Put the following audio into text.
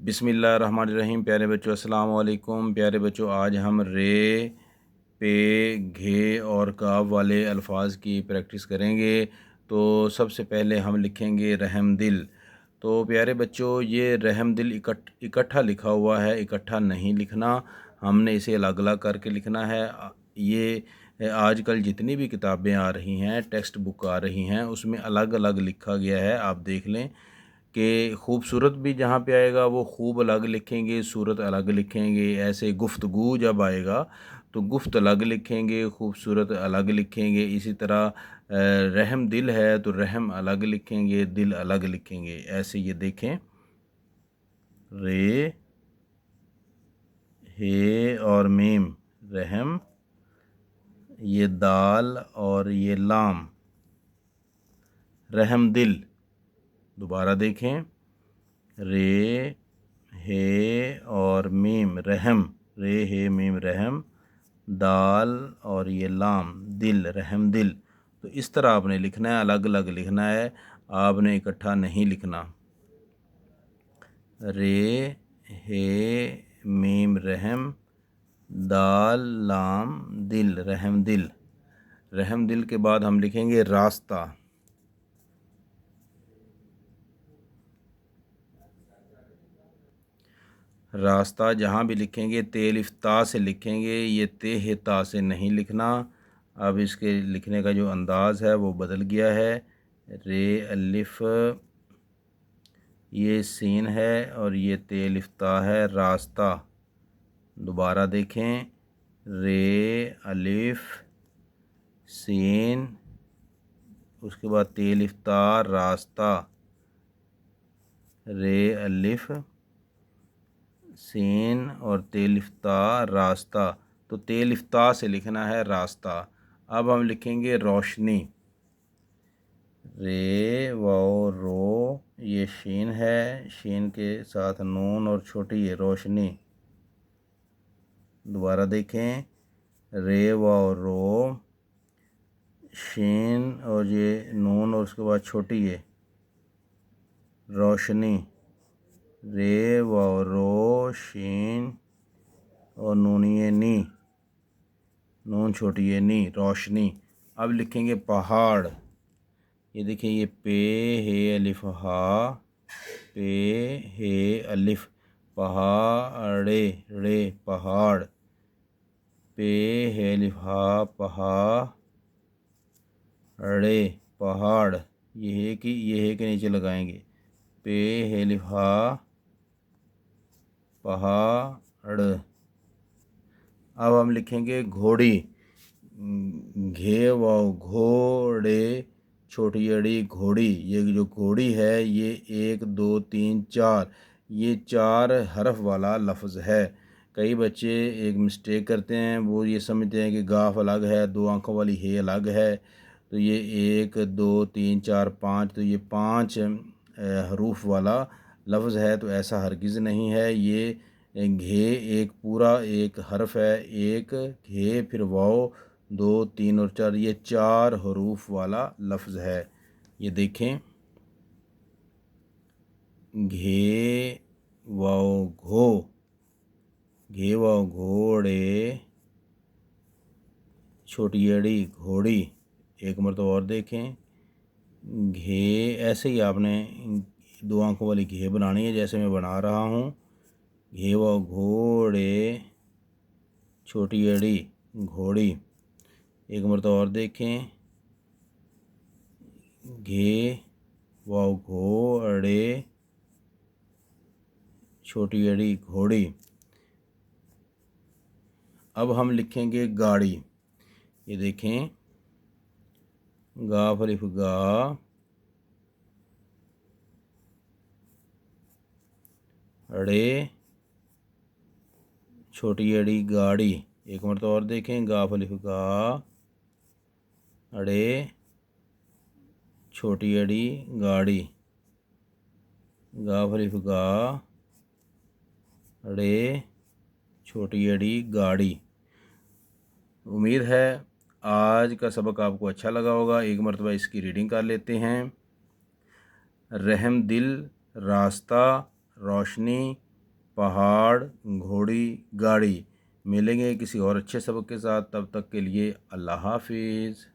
बिस्मिल्लाहिर्रहमानिर्रहीम। प्यारे बच्चों अस्सलाम वालेकुम। प्यारे बच्चों, आज हम रे, पे, घे और काफ वाले अल्फाज की प्रैक्टिस करेंगे। तो सबसे पहले हम लिखेंगे रहमदिल। तो प्यारे बच्चों, ये रहमदिल इकट्ठा लिखा हुआ है, इकट्ठा नहीं लिखना, हमने इसे अलग अलग करके लिखना है। ये आजकल जितनी भी किताबें आ रही हैं, टेक्स्ट बुक आ रही हैं, उसमें अलग अलग लिखा गया है। आप देख लें कि खूबसूरत भी जहाँ पे आएगा वो खूब अलग लिखेंगे, सूरत अलग लिखेंगे। ऐसे गुफ्तगू जब आएगा तो गुफ्त अलग लिखेंगे, खूबसूरत अलग लिखेंगे। इसी तरह रहम दिल है तो रहम अलग लिखेंगे, दिल अलग लिखेंगे। ऐसे ये देखें, रे, हे और मीम रहम, ये दाल और ये लाम रहम दिल। दोबारा देखें, रे, हे और मीम रहम, रे हे मीम रहम, दाल और ये लाम दिल, रहम दिल। तो इस तरह आपने लिखना है, अलग अलग लिखना है, आपने इकट्ठा नहीं लिखना। रे, हे मीम रहम, दाल लाम दिल, रहम दिल। रहम दिल के बाद हम लिखेंगे रास्ता। रास्ता जहाँ भी लिखेंगे तेलिफ ता से लिखेंगे, ये ते है ता से नहीं लिखना। अब इसके लिखने का जो अंदाज़ है वो बदल गया है। रे अलिफ, ये सीन है और ये तेलिफ ता है, रास्ता। दोबारा देखें, रे अलिफ सीन, उसके बाद तेलिफ ता, रास्ता। रे अलिफ सीन और तेलिफ्ता, रास्ता। तो तेलिफ्ता से लिखना है रास्ता। अब हम लिखेंगे रोशनी। रे वाओ रो, ये शीन है, शीन के साथ नून और छोटी है, रोशनी। दोबारा देखें, रे वाओ रो, शीन और ये नून और उसके बाद छोटी है, रोशनी। रे व रो शीन और नूनिए नी, नून छोटी है नी, रोशनी। अब लिखेंगे पहाड़। ये देखिए, ये पे हे अलिफ हा, पे हे अलिफ, पहाड़े रे पहाड़, पे हे अलिफ हा पहाड़े पहाड़। ये है कि नीचे लगाएंगे, पे हे अलिफ हा पहाड़। अब हम लिखेंगे घोड़ी। घे व घोड़े, छोटी अड़ी घोड़ी। ये जो घोड़ी है ये 1 2 3 4, ये 4 हरफ वाला लफ्ज़ है। कई बच्चे एक मिस्टेक करते हैं, वो ये समझते हैं कि गाफ अलग है, 2 आंखों वाली हे अलग है। तो ये 1 2 3 4 5, तो ये 5 हरूफ वाला लफ्ज़ है। तो ऐसा हरगिज़ नहीं है। ये घे एक पूरा एक हरफ है, एक घे फिर वाओ 2 3 और 4, ये 4 हरूफ वाला लफ्ज़ है। ये देखें, घे वाओ घो, घे वाओ घोड़े, छोटी अड़ी घोड़ी। एक मरतबा और देखें, घे, ऐसे ही आपने 2 आंखों वाली घे बनानी है जैसे मैं बना रहा हूँ। घे व घोड़े, छोटी अड़ी घोड़ी। एक मरतबा और देखें, घे व घोड़े, छोटी अड़ी घोड़ी। अब हम लिखेंगे गाड़ी। ये देखें, गा फलिफ गा, अड़े, छोटी अड़ी गाड़ी। एक मरतबा और देखें, गा फलिफ गा, अड़े, छोटी अड़ी गाड़ी। गा फलिफ गा, अड़े, छोटी अड़ी गाड़ी। उम्मीद है आज का सबक आपको अच्छा लगा होगा। एक मरतबा इसकी रीडिंग कर लेते हैं। रहम दिल, रास्ता, रोशनी, پہاڑ، گھوڑی، گاڑی۔ ملیں گے کسی اور اچھے سبق کے ساتھ، تب تک کے لیے اللہ حافظ۔